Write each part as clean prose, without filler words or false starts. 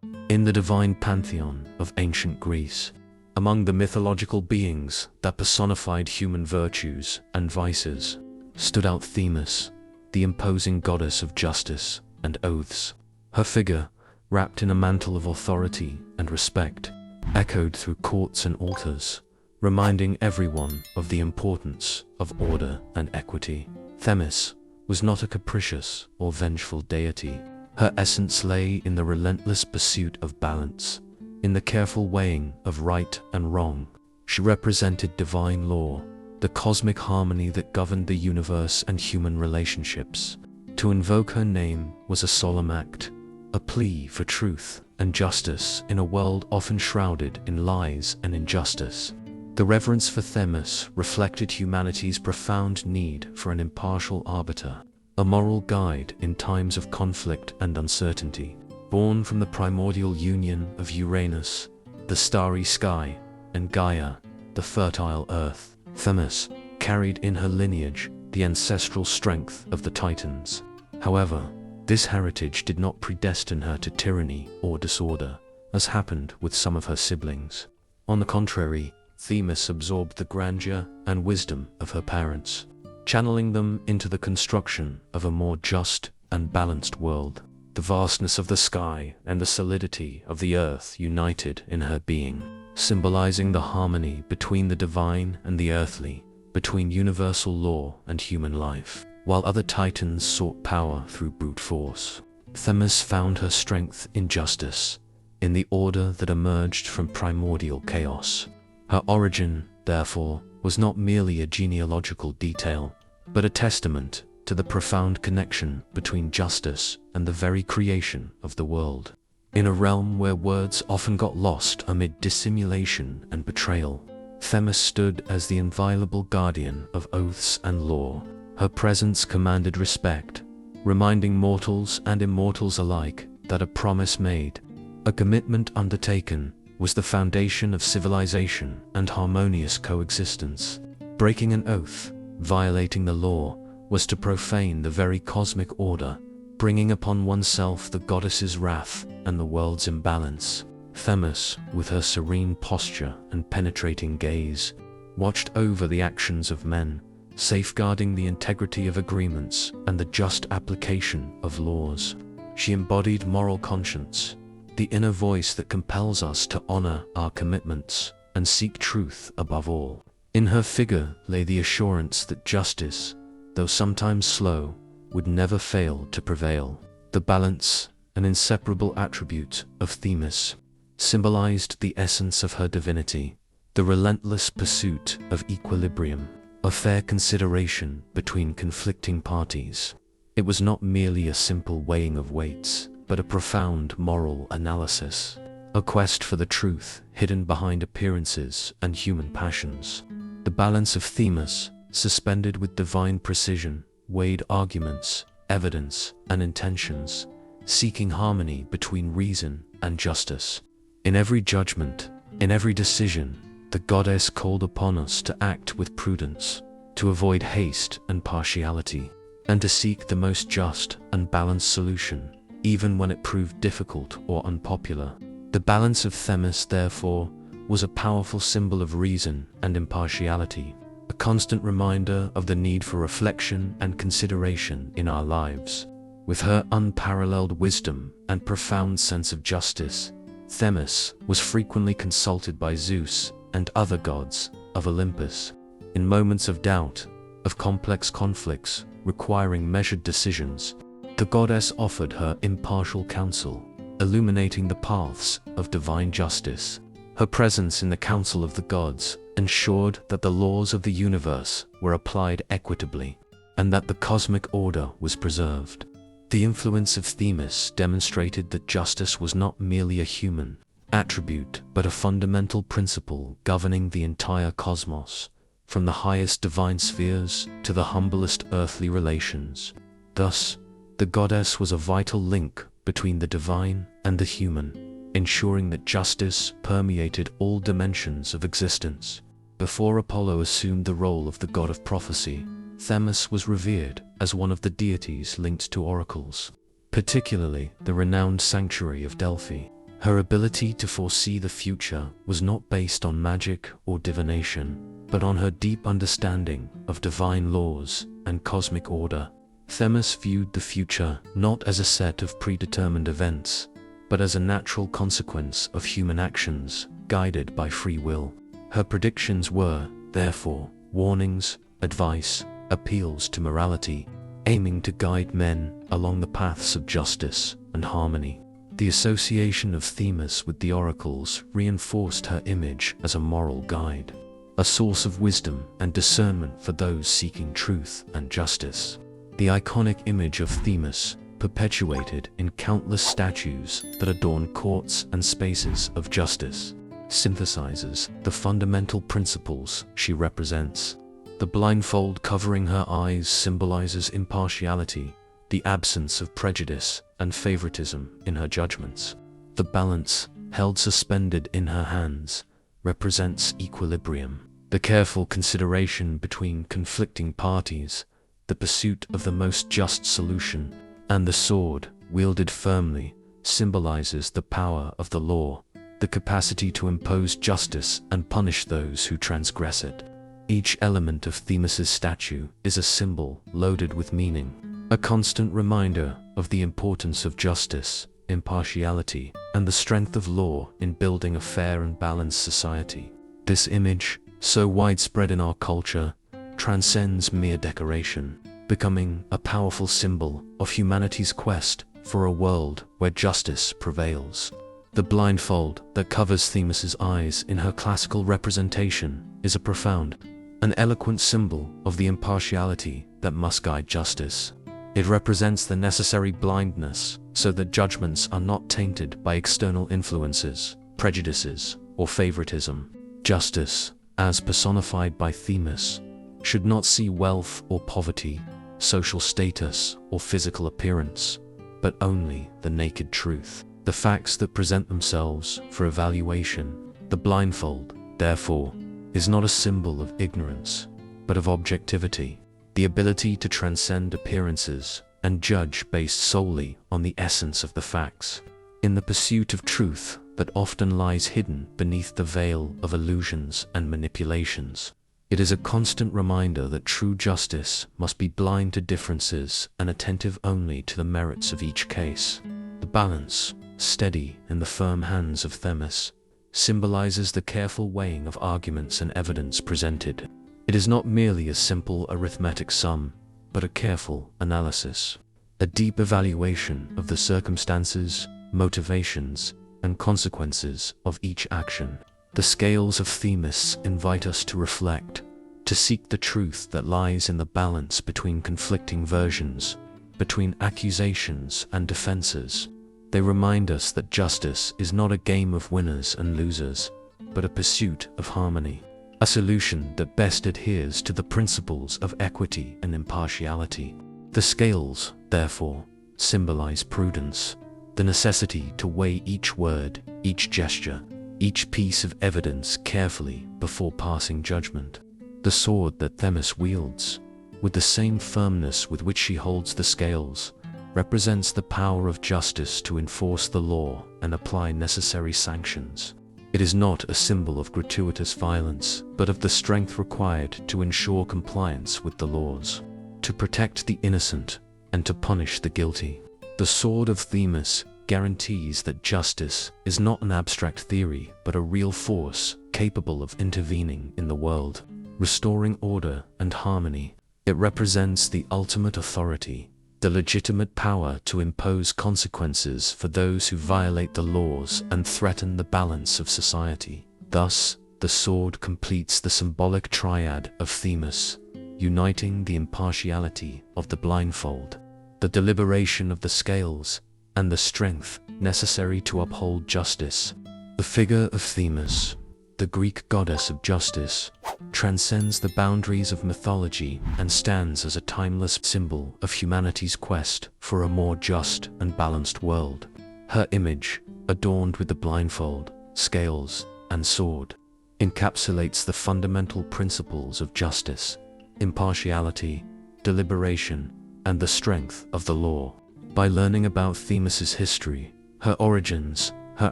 In the divine pantheon of ancient Greece, among the mythological beings that personified human virtues and vices, stood out Themis, the imposing goddess of justice and oaths. Her figure, wrapped in a mantle of authority and respect, echoed through courts and altars, reminding everyone of the importance of order and equity. Themis was not a capricious or vengeful deity. Her essence lay in the relentless pursuit of balance, in the careful weighing of right and wrong. She represented divine law, the cosmic harmony that governed the universe and human relationships. To invoke her name was a solemn act, a plea for truth and justice in a world often shrouded in lies and injustice. The reverence for Themis reflected humanity's profound need for an impartial arbiter, a moral guide in times of conflict and uncertainty. Born from the primordial union of Uranus, the starry sky, and Gaia, the fertile earth, Themis carried in her lineage the ancestral strength of the Titans. However, this heritage did not predestine her to tyranny or disorder, as happened with some of her siblings. On the contrary, Themis absorbed the grandeur and wisdom of her parents, channeling them into the construction of a more just and balanced world. The vastness of the sky and the solidity of the earth united in her being, symbolizing the harmony between the divine and the earthly, between universal law and human life. While other titans sought power through brute force, Themis found her strength in justice, in the order that emerged from primordial chaos. Her origin, therefore, was not merely a genealogical detail, but a testament to the profound connection between justice and the very creation of the world. In a realm where words often got lost amid dissimulation and betrayal, Themis stood as the inviolable guardian of oaths and law. Her presence commanded respect, reminding mortals and immortals alike that a promise made, a commitment undertaken, was the foundation of civilization and harmonious coexistence. Breaking an oath, violating the law, was to profane the very cosmic order, bringing upon oneself the goddess's wrath and the world's imbalance. Themis, with her serene posture and penetrating gaze, watched over the actions of men, safeguarding the integrity of agreements and the just application of laws. She embodied moral conscience, the inner voice that compels us to honor our commitments and seek truth above all. In her figure lay the assurance that justice, though sometimes slow, would never fail to prevail. The balance, an inseparable attribute of Themis, symbolized the essence of her divinity, the relentless pursuit of equilibrium, a fair consideration between conflicting parties. It was not merely a simple weighing of weights, but a profound moral analysis, a quest for the truth hidden behind appearances and human passions. The balance of Themis, suspended with divine precision, weighed arguments, evidence, and intentions, seeking harmony between reason and justice. In every judgment, in every decision, the goddess called upon us to act with prudence, to avoid haste and partiality, and to seek the most just and balanced solution, even when it proved difficult or unpopular. The balance of Themis, therefore, was a powerful symbol of reason and impartiality, a constant reminder of the need for reflection and consideration in our lives. With her unparalleled wisdom and profound sense of justice, Themis was frequently consulted by Zeus and other gods of Olympus. In moments of doubt, of complex conflicts requiring measured decisions, the goddess offered her impartial counsel, illuminating the paths of divine justice. Her presence in the council of the gods ensured that the laws of the universe were applied equitably, and that the cosmic order was preserved. The influence of Themis demonstrated that justice was not merely a human attribute, but a fundamental principle governing the entire cosmos, from the highest divine spheres to the humblest earthly relations. Thus, the goddess was a vital link between the divine and the human, ensuring that justice permeated all dimensions of existence. Before Apollo assumed the role of the god of prophecy, Themis was revered as one of the deities linked to oracles, particularly the renowned sanctuary of Delphi. Her ability to foresee the future was not based on magic or divination, but on her deep understanding of divine laws and cosmic order. Themis viewed the future not as a set of predetermined events, but as a natural consequence of human actions, guided by free will. Her predictions were, therefore, warnings, advice, appeals to morality, aiming to guide men along the paths of justice and harmony. The association of Themis with the oracles reinforced her image as a moral guide, a source of wisdom and discernment for those seeking truth and justice. The iconic image of Themis, perpetuated in countless statues that adorn courts and spaces of justice, synthesizes the fundamental principles she represents. The blindfold covering her eyes symbolizes impartiality, the absence of prejudice and favoritism in her judgments. The balance, held suspended in her hands, represents equilibrium, the careful consideration between conflicting parties, the pursuit of the most just solution, and the sword, wielded firmly, symbolizes the power of the law, the capacity to impose justice and punish those who transgress it. Each element of Themis's statue is a symbol loaded with meaning, a constant reminder of the importance of justice, impartiality, and the strength of law in building a fair and balanced society. This image, so widespread in our culture, transcends mere decoration, becoming a powerful symbol of humanity's quest for a world where justice prevails. The blindfold that covers Themis's eyes in her classical representation is a profound, an eloquent symbol of the impartiality that must guide justice. It represents the necessary blindness so that judgments are not tainted by external influences, prejudices, or favoritism. Justice, as personified by Themis, should not see wealth or poverty, social status or physical appearance, but only the naked truth, the facts that present themselves for evaluation. The blindfold, therefore, is not a symbol of ignorance, but of objectivity, the ability to transcend appearances and judge based solely on the essence of the facts. In the pursuit of truth that often lies hidden beneath the veil of illusions and manipulations, it is a constant reminder that true justice must be blind to differences and attentive only to the merits of each case. The balance, steady in the firm hands of Themis, symbolizes the careful weighing of arguments and evidence presented. It is not merely a simple arithmetic sum, but a careful analysis, a deep evaluation of the circumstances, motivations, and consequences of each action. The scales of Themis invite us to reflect, to seek the truth that lies in the balance between conflicting versions, between accusations and defenses. They remind us that justice is not a game of winners and losers, but a pursuit of harmony, a solution that best adheres to the principles of equity and impartiality. The scales, therefore, symbolize prudence, the necessity to weigh each word, each gesture, each piece of evidence carefully before passing judgment. The sword that Themis wields, with the same firmness with which she holds the scales, represents the power of justice to enforce the law and apply necessary sanctions. It is not a symbol of gratuitous violence, but of the strength required to ensure compliance with the laws, to protect the innocent and to punish the guilty. The sword of Themis guarantees that justice is not an abstract theory, but a real force capable of intervening in the world, restoring order and harmony. It represents the ultimate authority, the legitimate power to impose consequences for those who violate the laws and threaten the balance of society. Thus, the sword completes the symbolic triad of Themis, uniting the impartiality of the blindfold, the deliberation of the scales, and the strength necessary to uphold justice. The figure of Themis, the Greek goddess of justice, transcends the boundaries of mythology and stands as a timeless symbol of humanity's quest for a more just and balanced world. Her image, adorned with the blindfold, scales, and sword, encapsulates the fundamental principles of justice, impartiality, deliberation, and the strength of the law. By learning about Themis's history, her origins, her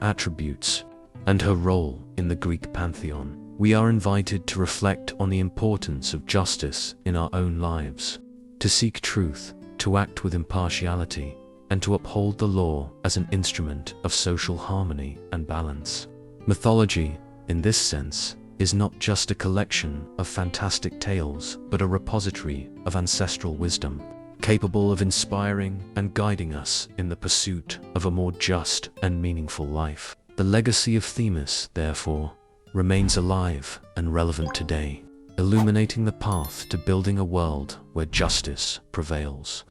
attributes, and her role in the Greek pantheon, we are invited to reflect on the importance of justice in our own lives, to seek truth, to act with impartiality, and to uphold the law as an instrument of social harmony and balance. Mythology, in this sense, is not just a collection of fantastic tales, but a repository of ancestral wisdom, capable of inspiring and guiding us in the pursuit of a more just and meaningful life. The legacy of Themis, therefore, remains alive and relevant today, illuminating the path to building a world where justice prevails.